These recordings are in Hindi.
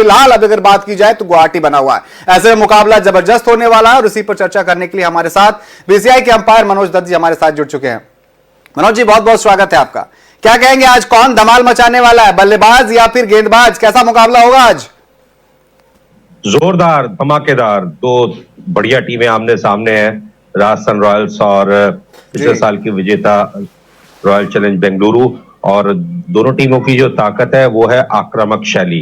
फिलहाल अब अगर बात की जाए तो गुवाहाटी बना हुआ है। ऐसे में मुकाबला जबरदस्त होने वाला है और इसी पर चर्चा करने के लिए हमारे साथ बीसीसीआई के अंपायर मनोज दत्त जी हमारे साथ जुड़ चुके हैं। मनोज जी, बहुत बहुत स्वागत है आपका। क्या कहेंगे, आज कौन धमाल मचाने वाला है, बल्लेबाज या फिर गेंदबाज? कैसा मुकाबला होगा आज? जोरदार, धमाकेदार, दो बढ़िया टीमें आमने सामने हैं, राजस्थान रॉयल्स और पिछले साल की विजेता रॉयल चैलेंज बेंगलुरु। और दोनों टीमों की जो ताकत है वो है आक्रामक शैली।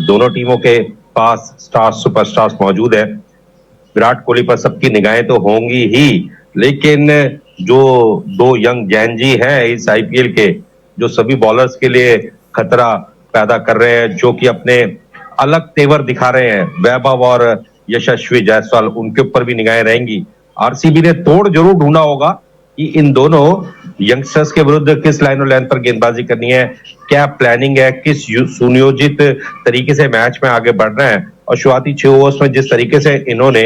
दोनों टीमों के पास स्टार्स, सुपरस्टार्स मौजूद है। विराट कोहली पर सबकी निगाहें तो होंगी ही, लेकिन जो दो यंग जैन जी हैं इस आईपीएल के, जो सभी बॉलर्स के लिए खतरा पैदा कर रहे हैं, जो कि अपने अलग तेवर दिखा रहे हैं, वैभव और यशस्वी जायसवाल, उनके ऊपर भी निगाहें रहेंगी। आरसीबी ने तोड़ जरूर ढूंढा होगा कि इन दोनों यंगस्टर्स के विरुद्ध किस लाइन और लेंथ पर गेंदबाजी करनी है, क्या प्लानिंग है, किस सुनियोजित तरीके से मैच में आगे बढ़ना है। और शुरुआती 6 ओवर्स में जिस तरीके से इन्होंने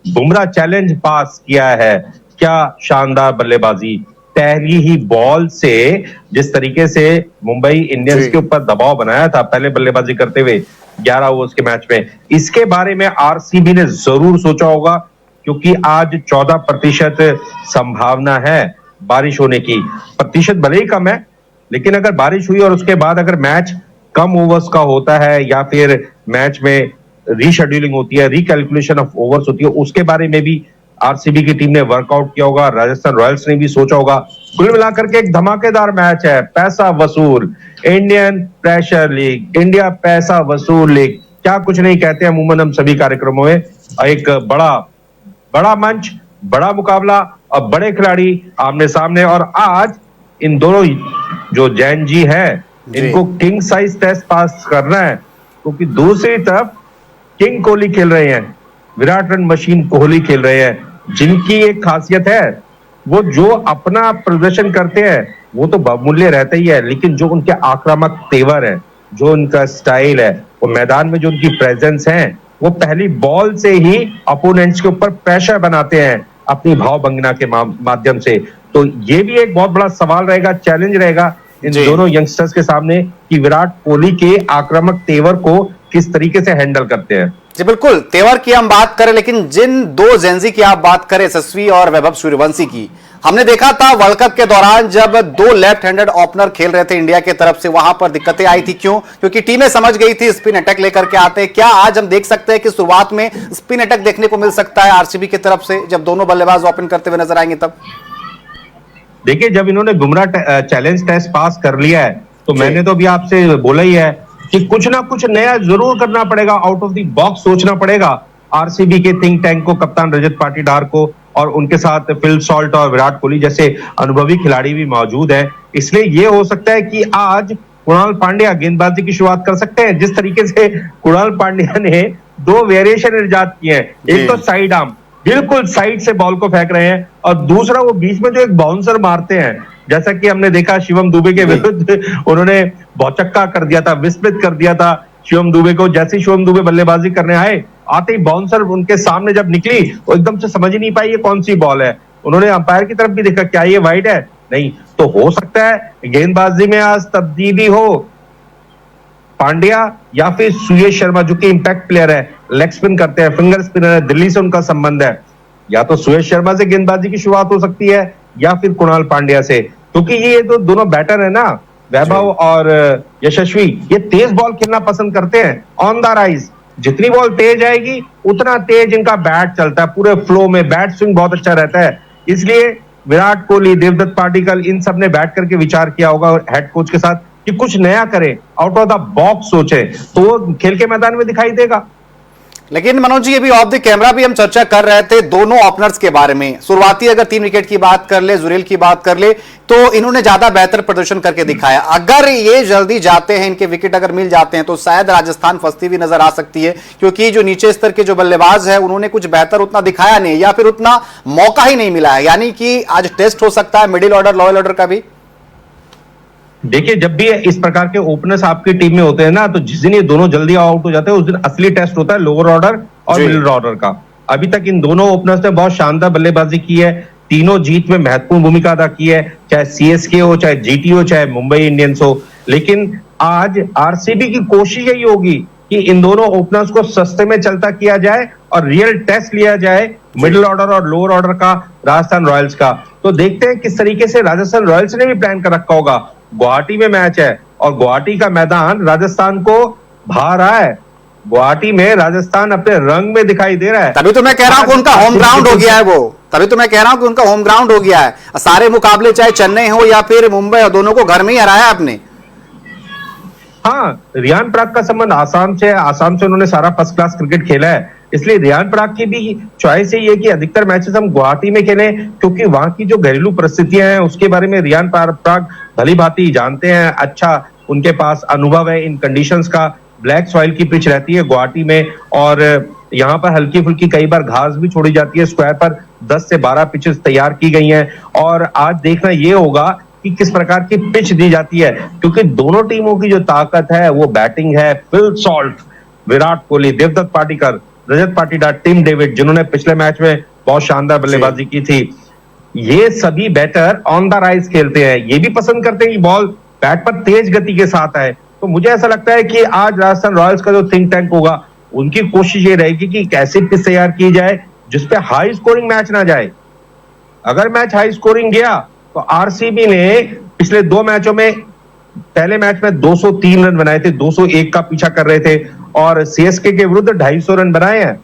बुमराह चैलेंज पास किया है, क्या शानदार बल्लेबाजी। पहली ही बॉल से जिस तरीके से मुंबई इंडियंस के ऊपर दबाव बनाया था पहले बल्लेबाजी करते हुए 11 ओवर्स के मैच में, इसके बारे में आरसीबी ने जरूर सोचा होगा, क्योंकि आज 14% संभावना है बारिश होने की। प्रतिशत भले ही कम है, लेकिन अगर बारिश हुई और उसके बाद अगर मैच कम ओवर्स का होता है या फिर मैच में रीशेड्यूलिंग होती है, रिकैलकुलेशन ऑफ ओवर्स होती है, उसके बारे में भी आरसीबी की टीम ने वर्कआउट किया होगा, राजस्थान रॉयल्स ने भी सोचा होगा। कुल मिलाकर के एक धमाकेदार मैच है, पैसा वसूल, इंडियन प्रेशर लीग, इंडिया पैसा वसूल लीग, क्या कुछ नहीं कहते हैं अमूमन हम सभी कार्यक्रमों में। एक बड़ा मंच, बड़ा मुकाबला और बड़े खिलाड़ी आमने सामने। और आज इन दोनों जो जैन जी है, इनको किंग साइज टेस्ट पास करना है, क्योंकि दूसरी तरफ किंग कोहली खेल रहे हैं, विराट रन मशीन कोहली खेल रहे हैं, जिनकी एक खासियत है, वो जो अपना प्रदर्शन करते हैं वो तो बहुमूल्य रहता ही है, लेकिन जो उनके आक्रामक तेवर है, जो उनका स्टाइल है, वो मैदान में जो उनकी प्रेजेंस है, वो पहली बॉल से ही अपोनेंट्स के ऊपर प्रेशर बनाते हैं अपनी भाव भंगना के माध्यम से। तो ये भी एक बहुत बड़ा सवाल रहेगा, चैलेंज रहेगा इन दोनों यंगस्टर्स के सामने कि विराट कोहली के आक्रामक तेवर को किस तरीके से हैंडल करते हैं। जी बिल्कुल, तेवर की हम बात करें, लेकिन जिन दो जेंजी की आप बात करें, यशस्वी और वैभव सूर्यवंशी की, हमने देखा था वर्ल्ड कप के दौरान जब दो लेफ्ट हैंडेड ओपनर खेल रहे थे इंडिया की तरफ से, वहां पर दिक्कतें आई थी। क्यों? क्योंकि टीमें समझ गई थी स्पिन अटैक लेकर के आते। क्या आज हम देख सकते हैं कि शुरुआत में स्पिन अटैक देखने को मिल सकता है आरसीबी की तरफ से जब दोनों बल्लेबाज ओपन करते हुए नजर आएंगे? तब देखिए, जब इन्होंने बुमराह चैलेंज टेस्ट पास कर लिया है, तो मैंने तो भी आपसे बोला ही है कि कुछ ना कुछ नया जरूर करना पड़ेगा, आउट ऑफ द बॉक्स सोचना पड़ेगा आरसीबी के थिंक टैंक को, कप्तान रजत पाटीदार को, और उनके साथ फिल सॉल्ट और विराट कोहली जैसे अनुभवी खिलाड़ी भी मौजूद हैं। इसलिए ये हो सकता है कि आज कुणाल पांड्या गेंदबाजी की शुरुआत कर सकते हैं। जिस तरीके से कुणाल पांड्या ने 2 वेरिएशन इजाद किए हैं, एक तो साइड आर्म, बिल्कुल साइड से बॉल को फेंक रहे हैं, और दूसरा वो बीच में जो एक बाउंसर मारते हैं, जैसा कि हमने देखा शिवम दुबे के विरुद्ध उन्होंने भौचक्का कर दिया था, विस्मित कर दिया था शिवम दुबे को। जैसे शिवम दुबे बल्लेबाजी करने आए, आते ही बाउंसर उनके सामने जब निकली, वो एकदम से समझ ही नहीं पाई ये कौन सी बॉल है। उन्होंने अंपायर की तरफ भी देखा, क्या ये वाइड है? नहीं। तो हो सकता है गेंदबाजी में आज तब्दीली हो, पांड्या या फिर सुयश शर्मा जो कि इंपैक्ट प्लेयर है, लेग स्पिन करते हैं, फिंगर स्पिनर है, दिल्ली से उनका संबंध है, या तो सुयश शर्मा से गेंदबाजी की शुरुआत हो सकती है या फिर कुणाल पांड्या से, क्योंकि ये तो दोनों बैटर है ना, वैभव और यशस्वी, ये तेज बॉल खेलना पसंद करते हैं ऑन द राइज। जितनी बॉल तेज आएगी उतना तेज इनका बैट चलता है, पूरे फ्लो में बैट स्विंग बहुत अच्छा रहता है। इसलिए विराट कोहली, देवदत्त पाटिकल, इन सब ने बैठ करके विचार किया होगा हेड कोच के साथ कि कुछ नया करे, आउट ऑफ द बॉक्स सोचे, तो वो खेल के मैदान में दिखाई देगा। लेकिन मनोज जी, अभी ऑफ द कैमरा भी हम चर्चा कर रहे थे दोनों ओपनर्स के बारे में। शुरुआती अगर 3 विकेट की बात कर ले, जुरेल की बात कर ले, तो इन्होंने ज्यादा बेहतर प्रदर्शन करके दिखाया। अगर ये जल्दी जाते हैं, इनके विकेट अगर मिल जाते हैं, तो शायद राजस्थान फंसती हुई नजर आ सकती है, क्योंकि जो नीचे स्तर के जो बल्लेबाज है उन्होंने कुछ बेहतर उतना दिखाया नहीं, या फिर उतना मौका ही नहीं मिला है। यानी कि आज टेस्ट हो सकता है मिडिल ऑर्डर, लोअर ऑर्डर का भी। देखिए, जब भी इस प्रकार के ओपनर्स आपकी टीम में होते हैं ना, तो जिस दिन ये दोनों जल्दी आउट हो जाते हैं, उस दिन असली टेस्ट होता है लोअर ऑर्डर और मिडिल ऑर्डर का। अभी तक इन दोनों ओपनर्स ने बहुत शानदार बल्लेबाजी की है, तीनों जीत में महत्वपूर्ण भूमिका अदा की है, चाहे सीएसके हो, चाहे जीटी हो, चाहे मुंबई इंडियंस हो। लेकिन आज आरसीबी की कोशिश यही होगी कि इन दोनों ओपनर्स को सस्ते में चलता किया जाए और रियल टेस्ट लिया जाए मिडिल ऑर्डर और लोअर ऑर्डर का राजस्थान रॉयल्स का। तो देखते हैं किस तरीके से राजस्थान रॉयल्स ने भी प्लान कर रखा होगा। गुवाहाटी में मैच है और गुवाहाटी का मैदान राजस्थान को भा रहा है। गुवाहाटी में राजस्थान अपने रंग में दिखाई दे रहा है। तभी तो मैं कह रहा हूं कि उनका होम ग्राउंड हो गया है वो, तभी तो मैं कह रहा हूं कि उनका होम ग्राउंड हो गया है। सारे मुकाबले चाहे चेन्नई हो या फिर मुंबई, दोनों को घर में ही हराया आपने। हाँ, रियान पराग का संबंध आसाम से है, आसाम से उन्होंने सारा फर्स्ट क्लास क्रिकेट खेला है, इसलिए रियान पराग की भी चॉइस ये है कि अधिकतर मैचेस हम गुवाहाटी में खेलें, क्योंकि वहां की जो घरेलू परिस्थितियां हैं उसके बारे में रियान पराग भली भांति जानते हैं। अच्छा उनके पास अनुभव है इन कंडीशंस का। ब्लैक सॉइल की पिच रहती है गुवाहाटी में और यहाँ पर हल्की फुल्की कई बार घास भी छोड़ी जाती है। स्क्वायर पर 10 से 12 पिचेस तैयार की गई हैं और आज देखना ये होगा कि किस प्रकार की पिच दी जाती है, क्योंकि दोनों टीमों की जो ताकत है वो बैटिंग है। Phil Salt, Virat Kohli, Devdutt Patikar, Rajat Patidar, Tim David जिन्होंने पिछले मैच में बहुत शानदार बल्लेबाजी की थी, ये सभी बैटर ऑन द राइज खेलते हैं। ये भी पसंद करते हैं कि बॉल बैट पर तेज गति के साथ आए। तो मुझे ऐसा लगता है कि आज राजस्थान रॉयल्स का जो थिंक टैंक होगा उनकी कोशिश ये रहेगी कि कैसे पिच तैयार की जाए जिसपे हाई स्कोरिंग मैच ना जाए। अगर मैच हाई स्कोरिंग गया तो आरसीबी ने पिछले 2 मैचों में, पहले मैच में 203 रन बनाए थे, 201 का पीछा कर रहे थे और सीएसके के विरुद्ध 250 रन बनाए हैं।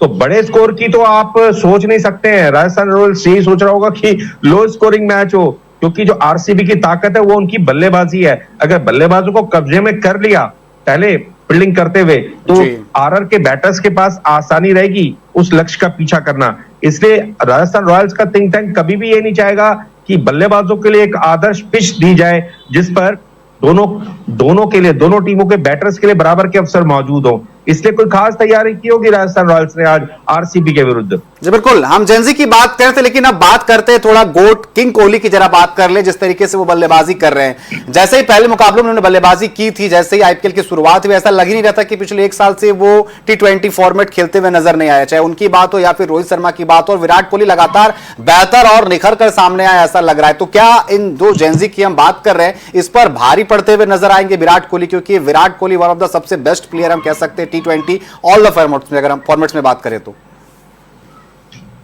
तो बड़े स्कोर की तो आप सोच नहीं सकते हैं। राजस्थान रॉयल्स यही सोच रहा होगा कि लो स्कोरिंग मैच हो, क्योंकि जो आरसीबी की ताकत है वो उनकी बल्लेबाजी है। अगर बल्लेबाजों को कब्जे में कर लिया पहले फील्डिंग करते हुए तो आरआर के बैटर्स के पास आसानी रहेगी उस लक्ष्य का पीछा करना। इसलिए राजस्थान रॉयल्स का थिंक टैंक कभी भी ये नहीं चाहेगा कि बल्लेबाजों के लिए एक आदर्श पिच दी जाए जिस पर दोनों के लिए, दोनों टीमों के बैटर्स के लिए बराबर के अवसर मौजूद हो। इसलिए कोई खास तैयारी की होगी राजस्थान रॉयल्स ने आज आरसीबी के विरुद्ध। जी बिल्कुल, हम जेंजी की बात करते थे लेकिन अब बात करते हैं थोड़ा गोट किंग कोहली की। जरा बात कर ले जिस तरीके से वो बल्लेबाजी कर रहे हैं। जैसे ही पहले मुकाबलों में उन्होंने बल्लेबाजी की थी, जैसे ही आईपीएल की शुरुआत हुई, ऐसा लग ही नहीं रहा था कि पिछले 1 साल से वो T20 फॉर्मेट खेलते हुए नजर नहीं आया। चाहे उनकी बात हो या फिर रोहित शर्मा की बात हो, और विराट कोहली लगातार बेहतर और निखर कर सामने आया ऐसा लग रहा है। तो क्या इन दो जेंजी की हम बात कर रहे हैं, इस पर भारी पड़ते हुए नजर आएंगे विराट कोहली? क्योंकि Virat Kohli one of the सबसे बेस्ट प्लेयर हम कह सकते हैं T20 ऑल द फॉर्मेट्स में, अगर हम फॉर्मेट्स में बात करें तो।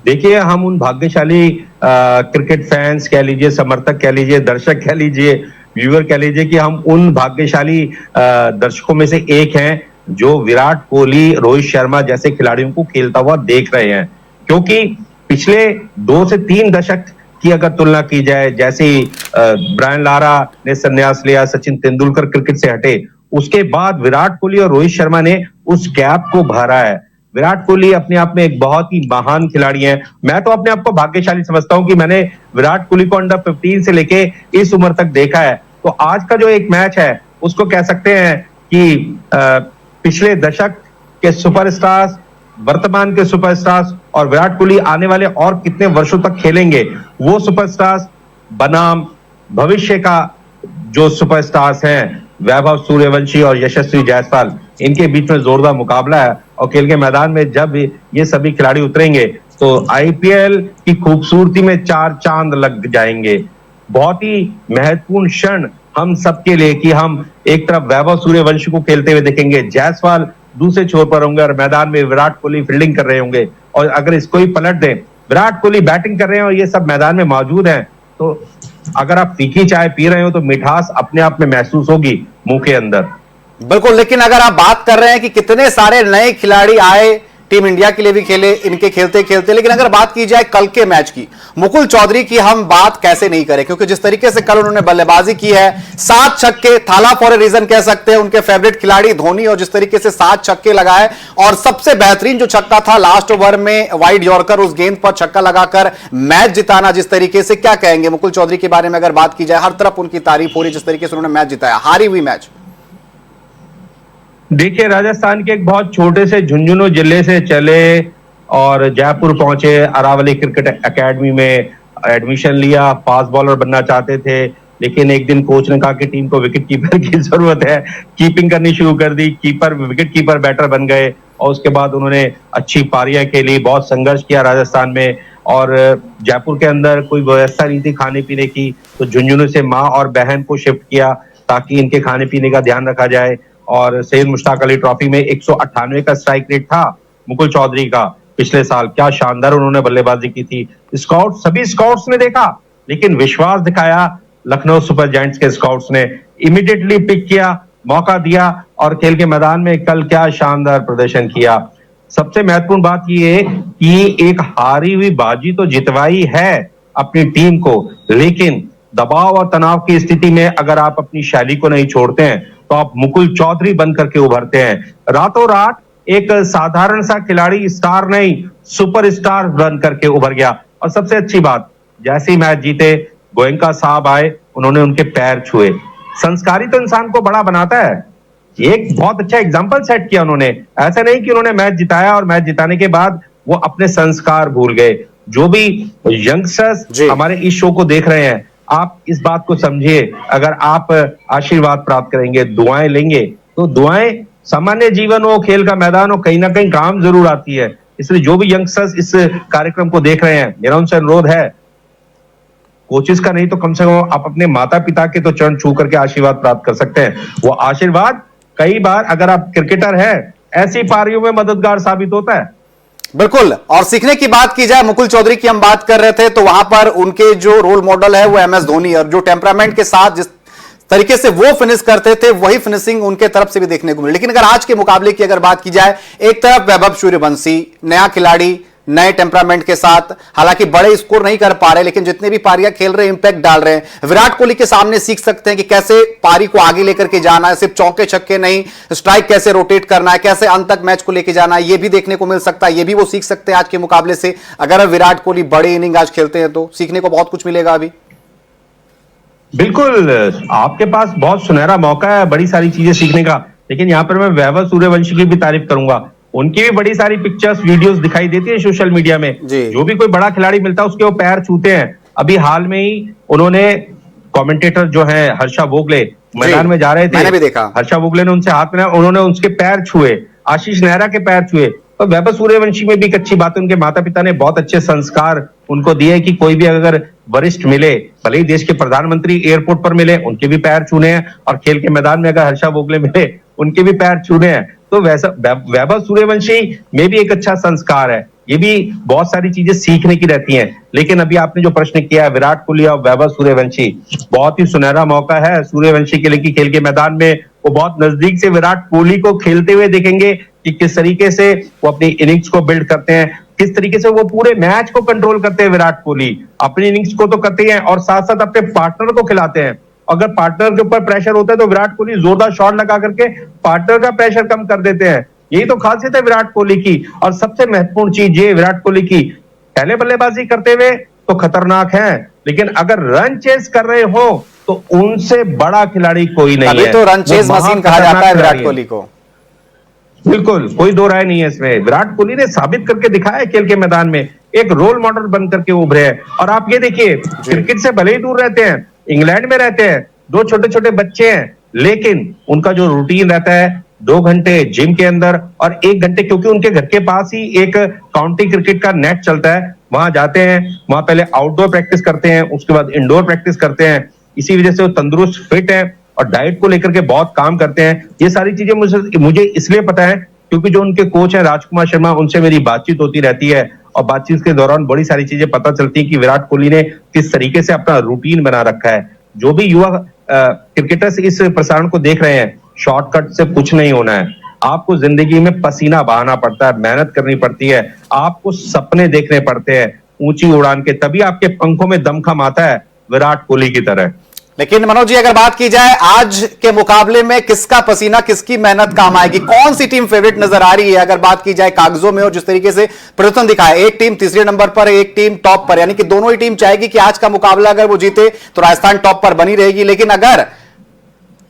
देखिए, हम उन भाग्यशाली क्रिकेट फैंस कह लीजिए, समर्थक कह लीजिए, दर्शक कह लीजिए, व्यूअर कह लीजिए कि हम उन भाग्यशाली दर्शकों में से एक हैं जो विराट कोहली, रोहित शर्मा जैसे खिलाड़ियों को खेलता हुआ देख रहे हैं। क्योंकि पिछले 2 से 3 दशक की अगर तुलना की जाए, जैसे ही ब्रायन लारा ने संन्यास लिया, सचिन तेंदुलकर क्रिकेट से हटे, उसके बाद विराट कोहली और रोहित शर्मा ने उस गैप को भरा है। विराट कोहली अपने आप में एक बहुत ही महान खिलाड़ी हैं। मैं तो अपने आप को भाग्यशाली समझता हूं कि मैंने विराट कोहली को अंडर 15 से लेके इस उम्र तक देखा है। तो आज का जो एक मैच है उसको कह सकते हैं कि पिछले दशक के सुपरस्टार्स, वर्तमान के सुपरस्टार्स और विराट कोहली आने वाले और कितने वर्षों तक खेलेंगे, वो सुपरस्टार्स बनाम भविष्य का जो सुपरस्टार्स हैं, वैभव सूर्यवंशी और यशस्वी जायसवाल, इनके बीच में जोरदार मुकाबला है। और खेल के मैदान में जब ये सभी खिलाड़ी उतरेंगे तो आईपीएल की खूबसूरती में 4 चांद लग जाएंगे। बहुत ही महत्वपूर्ण क्षण हम सबके लिए कि हम एक तरफ वैभव सूर्यवंशी को खेलते हुए देखेंगे, जायसवाल दूसरे छोर पर होंगे और मैदान में विराट कोहली फील्डिंग कर रहे होंगे। और अगर इसको ही पलट दें, विराट कोहली बैटिंग कर रहे हैं और ये सब मैदान में मौजूद हैं, तो अगर आप फीकी चाय पी रहे हो तो मिठास अपने आप में महसूस होगी मुंह के अंदर। बिल्कुल, लेकिन अगर आप बात कर रहे हैं कि कितने सारे नए खिलाड़ी आए, टीम इंडिया के लिए भी खेले, इनके खेलते खेलते, लेकिन अगर बात की जाए कल के मैच की, मुकुल चौधरी की हम बात कैसे नहीं करें? क्योंकि जिस तरीके से कल उन्होंने बल्लेबाजी की है, 7 छक्के, थाला फॉर ए रीजन कह सकते हैं, उनके फेवरेट खिलाड़ी धोनी, और जिस तरीके से 7 छक्के लगाए, और सबसे बेहतरीन जो छक्का था लास्ट ओवर में वाइड यॉर्कर, उस गेंद पर छक्का लगाकर मैच जिताना, जिस तरीके से, क्या कहेंगे मुकुल चौधरी के बारे में? अगर बात की जाए, हर तरफ उनकी तारीफ हो रही, जिस तरीके से उन्होंने मैच जिताया, हारी हुई मैच। देखिए, राजस्थान के एक बहुत छोटे से झुंझुनू जिले से चले और जयपुर पहुंचे, अरावली क्रिकेट एकेडमी में एडमिशन लिया, फास्ट बॉलर बनना चाहते थे, लेकिन एक दिन कोच ने कहा कि टीम को विकेट कीपर की जरूरत है, कीपिंग करनी शुरू कर दी, विकेट कीपर बैटर बन गए और उसके बाद उन्होंने अच्छी पारियां खेली, बहुत संघर्ष किया राजस्थान में। और जयपुर के अंदर कोई व्यवस्था नहीं थी खाने पीने की, तो झुंझुनू से माँ और बहन को शिफ्ट किया ताकि इनके खाने पीने का ध्यान रखा जाए। और सैयद मुश्ताक अली ट्रॉफी में 198 का स्ट्राइक रेट था मुकुल चौधरी का पिछले साल। क्या शानदार उन्होंने बल्लेबाजी की थी। सभी स्काउट्स ने देखा, लेकिन विश्वास दिखाया लखनऊ सुपर जायंट्स के स्काउट्स ने, इमीडिएटली पिक किया, मौका दिया और खेल के मैदान में कल क्या शानदार प्रदर्शन किया। सबसे महत्वपूर्ण बात यह है कि एक हारी हुई बाजी तो जितवाई है अपनी टीम को, लेकिन दबाव और तनाव की स्थिति में अगर आप अपनी शैली को नहीं छोड़ते हैं तो आप मुकुल चौधरी बन करके उभरते हैं। रातों रात एक साधारण सा खिलाड़ी स्टार नहीं, सुपर स्टार बन करके उभर गया। और सबसे अच्छी बात, जैसे ही मैच जीते गोयनका साहब आए, उन्होंने उनके पैर छुए। संस्कारी तो इंसान को बड़ा बनाता है। एक बहुत अच्छा एग्जाम्पल सेट किया उन्होंने। ऐसा नहीं कि उन्होंने मैच जिताया और मैच जिताने के बाद वो अपने संस्कार भूल गए। जो भी यंगस्टर्स हमारे इस शो को देख रहे हैं, आप इस बात को समझिए, अगर आप आशीर्वाद प्राप्त करेंगे, दुआएं लेंगे, तो दुआएं सामान्य जीवन हो, खेल का मैदान हो, कहीं ना कहीं काम जरूर आती है। इसलिए जो भी यंगस्टर्स इस कार्यक्रम को देख रहे हैं, मेरा उनसे अनुरोध है, कोचेस का नहीं तो कम से कम आप अपने माता पिता के तो चरण छू करके आशीर्वाद प्राप्त कर सकते हैं। वो आशीर्वाद कई बार अगर आप क्रिकेटर हैं, ऐसी पारियों में मददगार साबित होता है। बिल्कुल। और सीखने की बात की जाए, मुकुल चौधरी की हम बात कर रहे थे, तो वहां पर उनके जो रोल मॉडल है वो एमएस धोनी, और जो टेम्परामेंट के साथ जिस तरीके से वो फिनिश करते थे, वही फिनिशिंग उनके तरफ से भी देखने को मिली। लेकिन अगर आज के मुकाबले की अगर बात की जाए, एक तरफ वैभव सूर्यवंशी, नया खिलाड़ी, नए टेम्परामेंट के साथ, हालांकि बड़े स्कोर नहीं कर पा रहे, लेकिन जितने भी पारियां खेल रहे हैं इंपैक्ट डाल रहे हैं। विराट कोहली के सामने सीख सकते हैं कि कैसे पारी को आगे लेकर के जाना है, सिर्फ चौके छक्के नहीं, स्ट्राइक कैसे रोटेट करना है, कैसे अंत तक मैच को लेकर जाना है, यह भी देखने को मिल सकता है। यह भी वो सीख सकते हैं आज के मुकाबले से। अगर विराट कोहली बड़े इनिंग आज खेलते हैं तो सीखने को बहुत कुछ मिलेगा अभी। बिल्कुल, आपके पास बहुत सुनहरा मौका है बड़ी सारी चीजें सीखने का। लेकिन यहाँ पर मैं वैभव सूर्यवंशी की भी तारीफ करूंगा। उनकी भी बड़ी सारी पिक्चर्स, वीडियोस दिखाई देती है सोशल मीडिया में। जो भी कोई बड़ा खिलाड़ी मिलता है उसके वो पैर छूते हैं। अभी हाल में ही उन्होंने कमेंटेटर जो है हर्षा वोगले मैदान में जा रहे थे, मैंने भी देखा, हर्षा वोगले ने उनसे हाथ मिलाया, उन्होंने उसके पैर छुए, आशीष नेहरा के पैर छुए। तो वैभव सूर्यवंशी में भी एक अच्छी बात है, उनके माता पिता ने बहुत अच्छे संस्कार उनको दिए कि कोई भी अगर वरिष्ठ मिले, भले ही देश के प्रधानमंत्री एयरपोर्ट पर मिले, उनके भी पैर छूने हैं, और खेल के मैदान में अगर हर्षा वोगले मिले, उनके भी पैर छूने हैं। तो वैसा वैभव सूर्यवंशी में भी एक अच्छा संस्कार है। ये भी बहुत सारी चीजें सीखने की रहती हैं। लेकिन अभी आपने जो प्रश्न किया है, विराट कोहली और वैभव सूर्यवंशी, बहुत ही सुनहरा मौका है सूर्यवंशी के लिए कि खेल के मैदान में वो बहुत नजदीक से विराट कोहली को खेलते हुए देखेंगे कि किस तरीके से वो अपनी इनिंग्स को बिल्ड करते हैं, किस तरीके से वो पूरे मैच को कंट्रोल करते हैं। विराट कोहली अपनी इनिंग्स को तो करते हैं और साथ साथ अपने पार्टनर को खिलाते हैं। अगर पार्टनर के ऊपर प्रेशर होता है तो विराट कोहली जोरदार शॉट लगा करके पार्टनर का प्रेशर कम कर देते हैं। यही तो खासियत है विराट कोहली की। और सबसे महत्वपूर्ण चीज ये विराट कोहली की, पहले बल्लेबाजी करते हुए तो खतरनाक है, लेकिन अगर रन चेस कर रहे हो तो उनसे बड़ा खिलाड़ी कोई नहीं है। अभी तो रन चेस मशीन कहा जाता है विराट कोहली को। बिल्कुल, कोई दो राय नहीं है इसमें। विराट कोहली ने साबित करके दिखाया है खेल के मैदान में, एक रोल मॉडल बन करके उभरे हैं। और आप ये देखिए, क्रिकेट से भले ही दूर रहते हैं, इंग्लैंड में रहते हैं, दो छोटे छोटे बच्चे हैं, लेकिन उनका जो रूटीन रहता है 2 घंटे जिम के अंदर और 1 घंटे, क्योंकि उनके घर के पास ही एक काउंटी क्रिकेट का नेट चलता है, वहां जाते हैं, वहां पहले आउटडोर प्रैक्टिस करते हैं, उसके बाद इंडोर प्रैक्टिस करते हैं। इसी वजह से वो तंदुरुस्त, फिट है और डाइट को लेकर के बहुत काम करते हैं। ये सारी चीजें मुझे इसलिए पता है क्योंकि जो उनके कोच हैं राजकुमार शर्मा, उनसे मेरी बातचीत होती रहती है और बातचीत के दौरान बड़ी सारी चीजें पता चलती है कि विराट कोहली ने किस तरीके से अपना रूटीन बना रखा है। जो भी युवा क्रिकेटर्स इस प्रसारण को देख रहे हैं, शॉर्टकट से कुछ नहीं होना है। आपको जिंदगी में पसीना बहाना पड़ता है, मेहनत करनी पड़ती है, आपको सपने देखने पड़ते हैं ऊंची उड़ान के, तभी आपके पंखों में दमखम आता है विराट कोहली की तरह। लेकिन मनोज जी, अगर बात की जाए आज के मुकाबले में किसका पसीना, किसकी मेहनत काम आएगी, कौन सी टीम फेवरेट नजर आ रही है अगर बात की जाए कागजों में, और जिस तरीके से प्रदर्शन दिखाया, एक टीम तीसरे नंबर पर, एक टीम टॉप पर, यानी कि दोनों ही टीम चाहेगी कि आज का मुकाबला अगर वो जीते तो राजस्थान टॉप पर बनी रहेगी, लेकिन अगर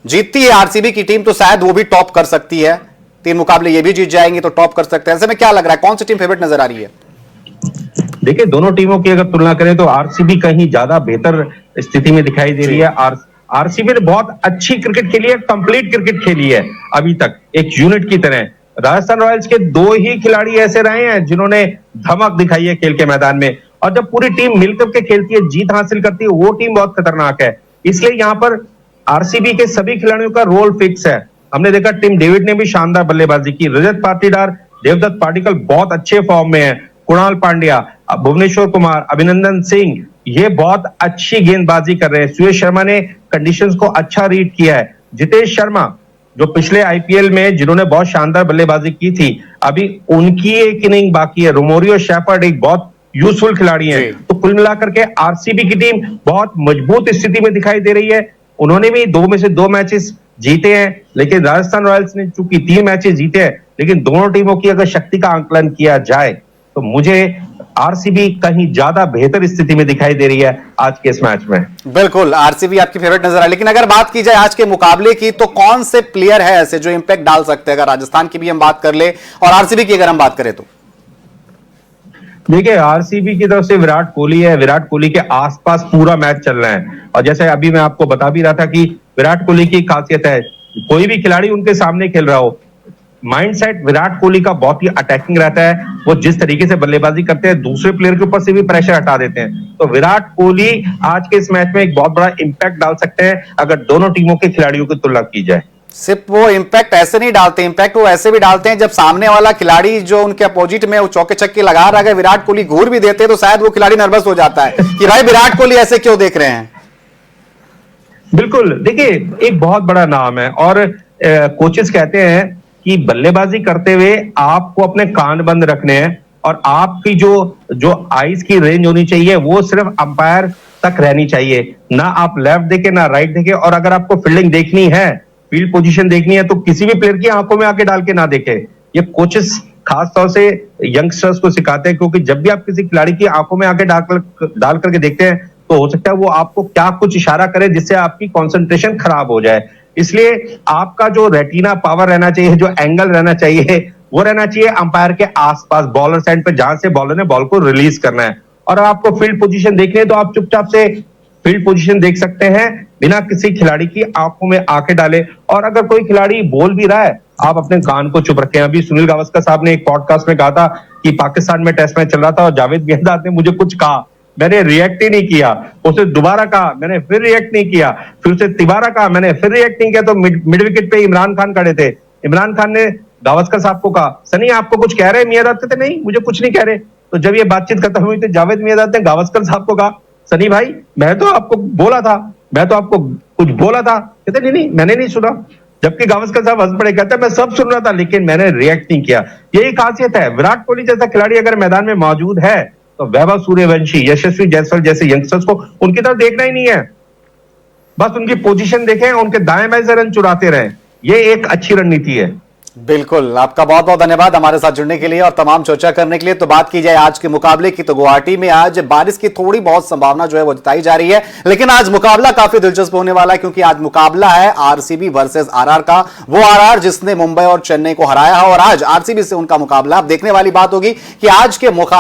जीतती है आरसीबी की टीम तो शायद वो भी टॉप कर सकती है, 3 मुकाबले ये भी जीत जाएंगे तो टॉप कर सकते हैं। ऐसे में क्या लग रहा है, कौन सी टीम फेवरेट नजर आ रही है? देखिए, दोनों टीमों की अगर तुलना करें तो आरसीबी कहीं ज्यादा बेहतर स्थिति में दिखाई दे रही है। आरसीबी ने बहुत अच्छी क्रिकेट खेली है, कंप्लीट क्रिकेट खेली है अभी तक, एक यूनिट की तरह। राजस्थान रॉयल्स के 2 ही खिलाड़ी ऐसे रहे हैं जिन्होंने धमक दिखाई है खेल के मैदान में, और जब पूरी टीम मिलकर के खेलती है, जीत हासिल करती है, वो टीम बहुत खतरनाक है। इसलिए यहाँ पर आरसीबी के सभी खिलाड़ियों का रोल फिक्स है। हमने देखा टिम डेविड ने भी शानदार बल्लेबाजी की, रजत पाटीदार, देवदत्त पाटिकल बहुत अच्छे फॉर्म में है, कुणाल पांड्या, भुवनेश्वर कुमार, अभिनंदन सिंह, ये बहुत अच्छी गेंदबाजी कर रहे हैं। सुयश शर्मा ने कंडीशंस को अच्छा रीड किया है। जितेश शर्मा जो पिछले आईपीएल में जिन्होंने बहुत शानदार बल्लेबाजी की थी, अभी उनकी एक इनिंग बाकी है। रोमोरियो शेफर्ड एक बहुत यूजफुल खिलाड़ी है। तो कुल मिलाकर के आरसीबी की टीम बहुत मजबूत स्थिति में दिखाई दे रही है। उन्होंने भी 2 में से 2 मैचेस जीते हैं, लेकिन राजस्थान रॉयल्स ने चूंकि 3 मैचेस जीते हैं, लेकिन दोनों टीमों की अगर शक्ति का आंकलन किया जाए तो मुझे आरसीबी कहीं ज्यादा बेहतर स्थिति में दिखाई दे रही है आज के इस मैच में। बिल्कुल, आरसीबी आपकी फेवरेट नजर है, लेकिन अगर बात की जाए आज के मुकाबले की तो कौन से प्लेयर है ऐसे जो इंपैक्ट डाल सकते हैं? अगर राजस्थान की भी हम बात कर ले और आरसीबी की अगर हम बात करें तो देखिए, आरसीबी की तरफ से विराट कोहली है। विराट कोहली के आसपास पूरा मैच चल रहा है, और जैसे अभी मैं आपको बता भी रहा था कि विराट कोहली की खासियत है, कोई भी खिलाड़ी उनके सामने खेल रहा हो, माइंडसेट विराट कोहली का बहुत ही अटैकिंग रहता है। वो जिस तरीके से बल्लेबाजी करते हैं, दूसरे प्लेयर के ऊपर से भी प्रेशर हटा देते हैं। तो विराट कोहली आज के इस मैच में एक बहुत बड़ा इंपैक्ट डाल सकते हैं अगर दोनों टीमों के खिलाड़ियों की तुलना की जाए। सिर्फ वो इंपैक्ट ऐसे नहीं डालते, इंपैक्ट वो ऐसे भी डालते हैं जब सामने वाला खिलाड़ी जो उनके अपोजिट में वो चौके छक्के लगा रहा है, विराट कोहली घूर भी देते हैं तो शायद वो खिलाड़ी नर्वस हो जाता है कि भाई विराट कोहली ऐसे क्यों देख रहे हैं। बिल्कुल, देखिए एक बहुत बड़ा नाम है, और कोचेस कहते हैं कि बल्लेबाजी करते हुए आपको अपने कान बंद रखने हैं, और आपकी जो आईज की रेंज होनी चाहिए वो सिर्फ अंपायर तक रहनी चाहिए। ना आप लेफ्ट देखे ना राइट देखे, और अगर आपको फील्डिंग देखनी है, फील्ड पोजीशन देखनी है, तो किसी भी प्लेयर की आंखों में आके डाल के ना देखे। ये कोचेस खास तौर से यंगस्टर्स को सिखाते हैं, क्योंकि जब भी आप किसी खिलाड़ी की आंखों में आके डाल करके देखते हैं तो हो सकता है वो आपको क्या कुछ इशारा करे जिससे आपकी कंसंट्रेशन खराब हो जाए। इसलिए आपका जो रेटिना पावर रहना चाहिए, जो एंगल रहना चाहिए, वो रहना चाहिए अंपायर के आसपास, बॉलर साइड पे, जहां से बॉलर ने बॉल को रिलीज करना है। और आपको फील्ड पोजीशन देखनी है तो आप चुपचाप से फील्ड पोजीशन देख सकते हैं बिना किसी खिलाड़ी की आंखों में आंखें डाले। और अगर कोई खिलाड़ी बोल भी रहा है, आप अपने कान को चुप रखें। अभी सुनील गावस्कर साहब ने एक पॉडकास्ट में कहा था कि पाकिस्तान में टेस्ट मैच चल रहा था और जावेद मियांदाद ने मुझे कुछ कहा, मैंने रिएक्ट ही नहीं किया। उसे दोबारा कहा, मैंने फिर रिएक्ट नहीं किया। फिर उसे तिबारा कहा, मैंने फिर रिएक्ट नहीं किया। तो मिड विकेट पे इमरान खान खड़े थे। इमरान खान ने गावस्कर साहब को कहा, सनी आपको कुछ कह रहे हैं? मियांदाद कहते नहीं, मुझे कुछ नहीं कह रहे। तो जब ये बातचीत खत्म हुई तो जावेद मियांदाद ने गावस्कर साहब को कहा, सनी भाई मैं तो आपको बोला था, मैं तो आपको कुछ बोला था। कहते नहीं नहीं मैंने नहीं सुना। जबकि गावस्कर साहब हंस पड़े, कहते मैं सब सुन रहा था लेकिन मैंने रिएक्ट नहीं किया। यही खासियत है, विराट कोहली जैसा खिलाड़ी अगर मैदान में मौजूद है तो वैभव सूर्यवंशी, यशस्वी जायसवाल जैसे यंगस्टर्स को उनकी तरफ देखना ही नहीं है, बस उनकी पोजीशन देखें, उनके दाएं बाएं से रन चुराते रहें। ये एक अच्छी रणनीति है। बिल्कुल, आपका बहुत बहुत धन्यवाद हमारे साथ जुड़ने के लिए और तमाम चर्चा करने के लिए। तो बात की जाए आज के मुकाबले की तो गुवाहाटी में आज बारिश की थोड़ी बहुत संभावना जो है वो जताई जा रही है, लेकिन आज मुकाबला काफी दिलचस्प होने वाला है क्योंकि आज मुकाबला है आरसीबी वर्सेस आरआर का। वो आरआर जिसने मुंबई और चेन्नई को हराया है और आज आरसीबी से उनका मुकाबला। अब देखने वाली बात होगी कि आज के मुकाबले